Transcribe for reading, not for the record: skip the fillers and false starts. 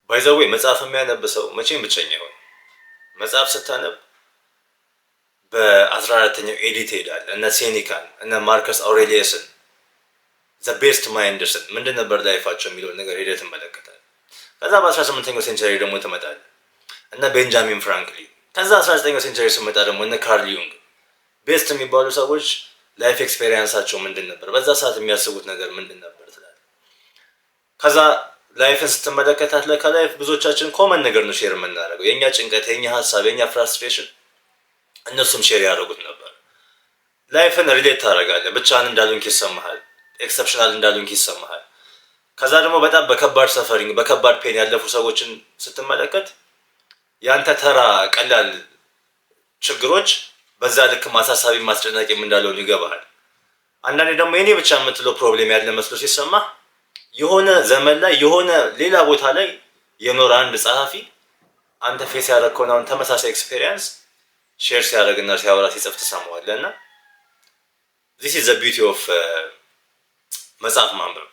ባይዘዌ መጽሐፍ የሚያነብ ሰው መቼም ብቸኛ ይሆን። መጽሐፍ ስታነብ በ14ኛው ኤዲ ትሄዳለህ። እነ ሴኒካን እነ ማርከስ አውሬሊየስን ዘ ቤስት ማይንድስን ምንድን ነበር ላይፋቸው የሚለውን ነገር ሄደህ ትመለከታለህ። ከዛ በ18ኛው ሴንቸሪ ደግሞ ትመጣለህ እነ ቤንጃሚን ፍራንክሊን። ከዛ 19ኛው ሴንቸሪ ስመጣ ደግሞ እነ ካርል ዩንግ ቤስት የሚባሉ ሰዎች ላይፍ ኤክስፔሪንሳቸው ምንድን ነበር፣ በዛ ሰዓት የሚያስቡት ነገር ምንድን ነበር ትላለህ። ከዛ ላይፍን ስትመለከታት ከላይፍ ብዙዎቻችን ኮመን ነገር ነው ሼር የምናደርገው፣ የእኛ ጭንቀት፣ የእኛ ሀሳብ፣ የእኛ ፍራስትሬሽን እነሱም ሼር ያደረጉት ነበር። ላይፍን ሪሌት ታደርጋለህ፣ ብቻህን እንዳሉንክ ይሰማሃል፣ ኤክሰፕሽናል እንዳሉንክ ይሰማሃል። ከዛ ደግሞ በጣም በከባድ ሰፈሪንግ በከባድ ፔን ያለፉ ሰዎችን ስትመለከት ያንተ ተራ ቀላል ችግሮች በዛ ልክ ማሳሳቢ ማስጨናቂም እንዳለውን ይገባሃል። አንዳንዴ ደግሞ የኔ ብቻ የምትለው ፕሮብሌም ያለ መስሎ ሲሰማህ የሆነ ዘመን ላይ የሆነ ሌላ ቦታ ላይ የኖረ አንድ ጸሐፊ አንተ ፌስ ያደረግከውን አሁን ተመሳሳይ ኤክስፔሪየንስ ሼር ሲያደርግና ሲያወራ ሲጽፍ ትሰማዋለህ። እና ዚስ ኢዝ ዘ ቢዩቲ ኦፍ መጽሐፍ ማንበብ።